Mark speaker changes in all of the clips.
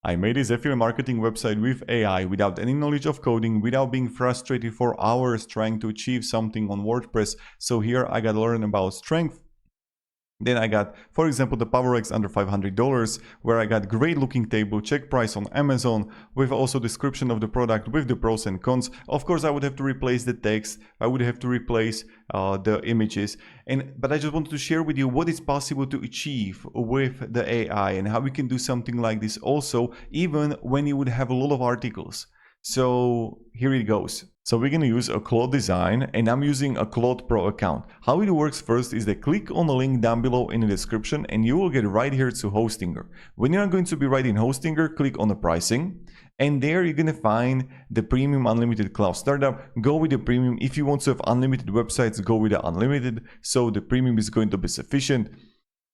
Speaker 1: I made this affiliate marketing website with AI without any knowledge of coding, without being frustrated for hours trying to achieve something on WordPress. So here I got to learn about strength. Then I got, for example, the PowerX under $500, where I got great looking table, check price on Amazon, with also description of the product with the pros and cons. Of course, I would have to replace the text, I would have to replace the images, but I just wanted to share with you what is possible to achieve with the AI and how we can do something like this also, even when you would have a lot of articles. So here it goes. So we're going to use a Claude design, and I'm using a Claude Pro account. How it works first is that click on the link down below in the description and you will get right here to Hostinger. When you're going to be right in Hostinger, click on the pricing, and there you're going to find the premium unlimited cloud startup. Go with the premium. If you want to have unlimited websites, go with the unlimited. So the premium is going to be sufficient.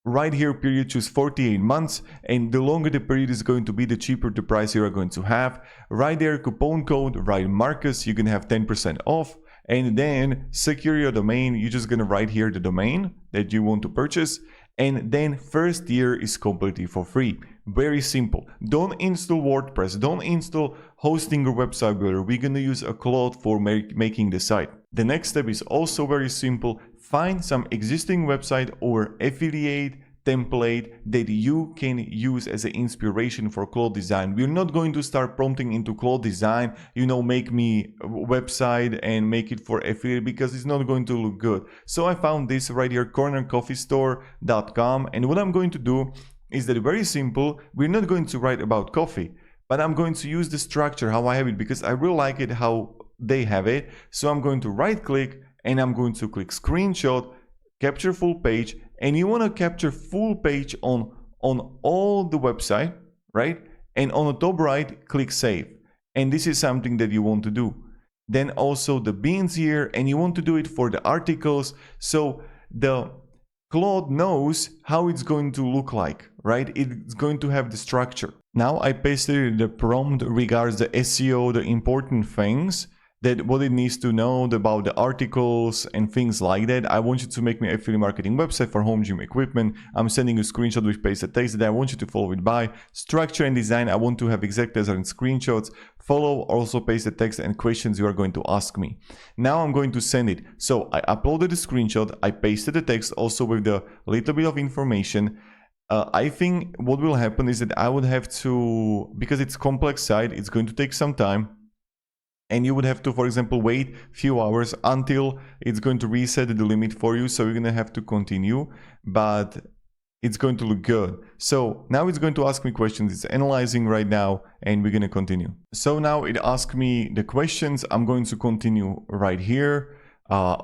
Speaker 1: Right here, period, choose 48 months, and the longer the period is going to be, the cheaper the price you are going to have. Right there, coupon code, write Marcus, you can have 10% off, and then secure your domain. You're just gonna write here the domain that you want to purchase, and then first year is completely for free. Very simple. Don't install WordPress, don't install Hostinger website builder. We're gonna use a Claude for making the site. The next step is also very simple. Find some existing website or affiliate template that you can use as an inspiration for Claude design. We're not going to start prompting into Claude design, make me a website and make it for affiliate, because it's not going to look good. So I found this right here, cornercoffeestore.com, and what I'm going to do is that very simple. We're not going to write about coffee, but I'm going to use the structure how I have it, because I really like it how they have it. So I'm going to right click and I'm going to click screenshot, capture full page, and you want to capture full page on all the website, right? And on the top right, click save. And this is something that you want to do. Then also the bins here, and you want to do it for the articles. So the Claude knows how it's going to look like, right? It's going to have the structure. Now I pasted the prompt regards the SEO, the important things, that what it needs to know about the articles and things like that. I want you to make me an affiliate marketing website for home gym equipment. I'm sending you a screenshot with pasted text that I want you to follow it by. Structure and design, I want to have exact as in screenshots. Follow, also paste the text and questions you are going to ask me. Now I'm going to send it. So I uploaded the screenshot, I pasted the text also with the little bit of information. I think what will happen is that I would have to, because it's complex site, it's going to take some time. And you would have to, for example, wait a few hours until it's going to reset the limit for you. So you're going to have to continue, but it's going to look good. So now it's going to ask me questions. It's analyzing right now, and we're going to continue. So now it asks me the questions. I'm going to continue right here.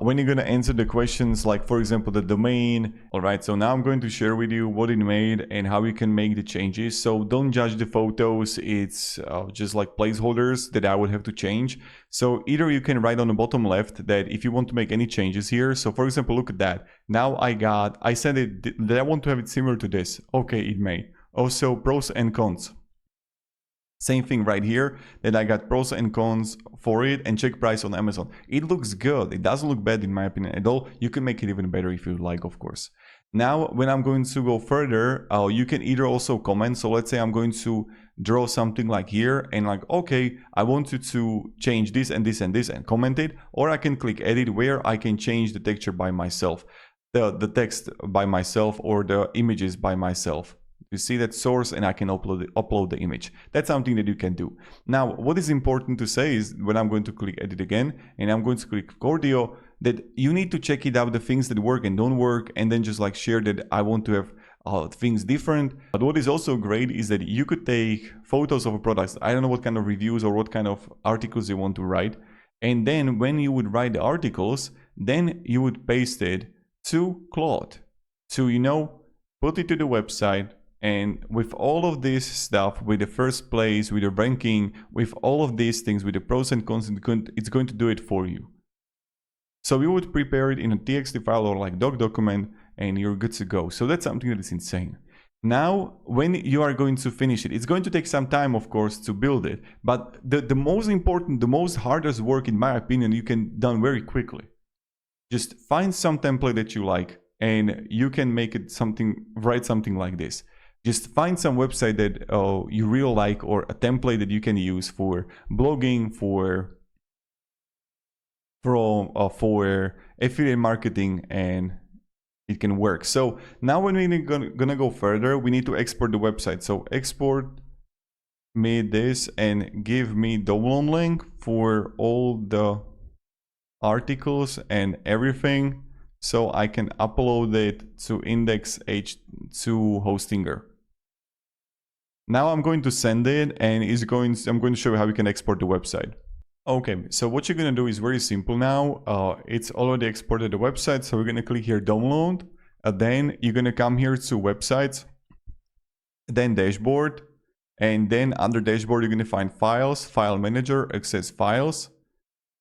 Speaker 1: When you're going to answer the questions, like for example the domain. All right, so now I'm going to share with you what it made and how you can make the changes. So don't judge the photos, it's just like placeholders that I would have to change. So either you can write on the bottom left that if you want to make any changes here. So for example, look at that. Now I said it that I want to have it similar to this. Okay, it made. Also pros and cons. Same thing right here, that I got pros and cons for it, and check price on Amazon. It looks good. It doesn't look bad in my opinion at all. You can make it even better if you like, of course. Now, when I'm going to go further, you can either also comment. So let's say I'm going to draw something like here and like, okay, I want you to change this and this and this and comment it. Or I can click edit, where I can change the texture by myself, the text by myself, or the images by myself. You see that source, and I can upload the image. That's something that you can do. Now, what is important to say is when I'm going to click edit again, and I'm going to click Cordio, that you need to check it out, the things that work and don't work, and then just like share that I want to have things different. But what is also great is that you could take photos of a product. I don't know what kind of reviews or what kind of articles you want to write. And then when you would write the articles, then you would paste it to Claude. So, put it to the website. And with all of this stuff, with the first place, with the ranking, with all of these things, with the pros and cons, it's going to do it for you. So you would prepare it in a TXT file or like doc document, and you're good to go. So that's something that is insane. Now, when you are going to finish it, it's going to take some time, of course, to build it. But the most important, the most hardest work, in my opinion, you can done very quickly. Just find some template that you like, and you can make it write something like this. Just find some website that you really like, or a template that you can use for blogging, for affiliate marketing, and it can work. So now when we're gonna go further, we need to export the website. So export me this and give me download link for all the articles and everything, so I can upload it to index.html to Hostinger. Now I'm going to send it, and I'm going to show you how you can export the website. Okay, so what you're gonna do is very simple now. It's already exported the website, so we're gonna click here download. Then you're gonna come here to websites, then dashboard, and then under dashboard you're gonna find files, file manager, access files.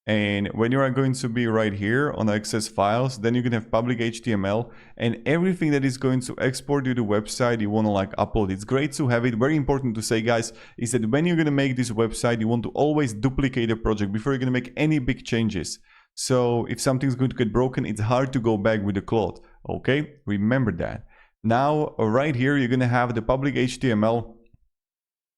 Speaker 1: And when you are going to be right here on access files, then you can have public HTML, and everything that is going to export you to the website you want to like upload. It's great to have it. Very important to say, guys, is that when you're going to make this website, you want to always duplicate the project before you're going to make any big changes. So if something's going to get broken, it's hard to go back with the Claude. Okay, remember that. Now right here you're going to have the public HTML.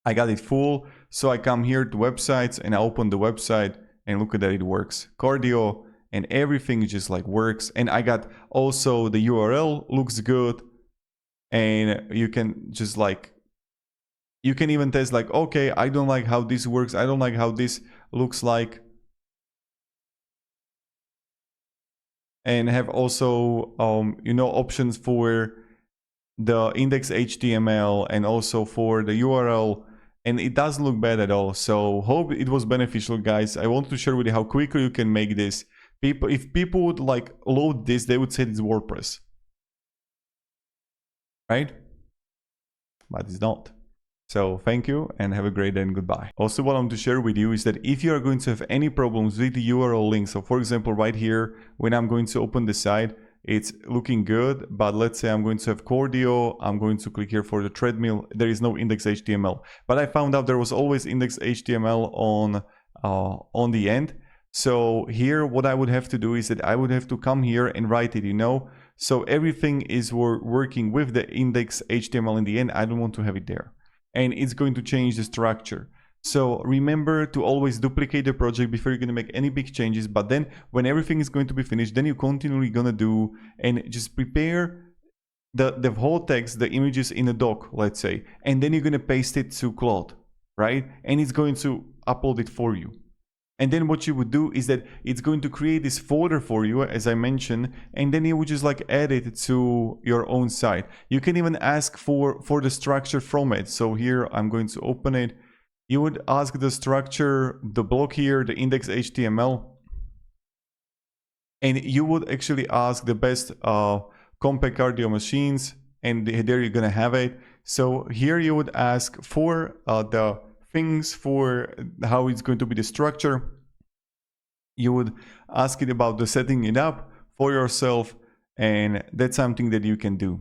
Speaker 1: I got it full, so I come here to websites and I open the website. And look at that, it works. Cardio and everything just like works. And I got also the URL looks good. And you can just like, you can even test like, okay, I don't like how this works. I don't like how this looks like. And have also, you know, options for the index HTML and also for the URL. And it doesn't look bad at all. So hope it was beneficial, guys. I want to share with you how quickly you can make this. If people would like load this, they would say it's WordPress, right? But it's not. So thank you and have a great day and goodbye. Also, what I want to share with you is that if you are going to have any problems with the URL link, so for example, right here, when I'm going to open the site, it's looking good, but let's say I'm going to have cardio, I'm going to click here for the treadmill, there is no index HTML. But I found out there was always index HTML on the end. So here what I would have to do is that I would have to come here and write it, you know. So everything is working with the index HTML in the end. I don't want to have it there. And it's going to change the structure. So remember to always duplicate the project before you're going to make any big changes. But then when everything is going to be finished, then you're continually going to do and just prepare the whole text, the images in a doc, let's say. And then you're going to paste it to Claude, right? And it's going to upload it for you. And then what you would do is that it's going to create this folder for you, as I mentioned, and then you would just like add it to your own site. You can even ask for the structure from it. So here I'm going to open it. You would ask the structure, the block here, the index HTML, and you would actually ask the best compact cardio machines, and there you're gonna have it. So here you would ask for the things for how it's going to be the structure. You would ask it about the setting it up for yourself, and that's something that you can do.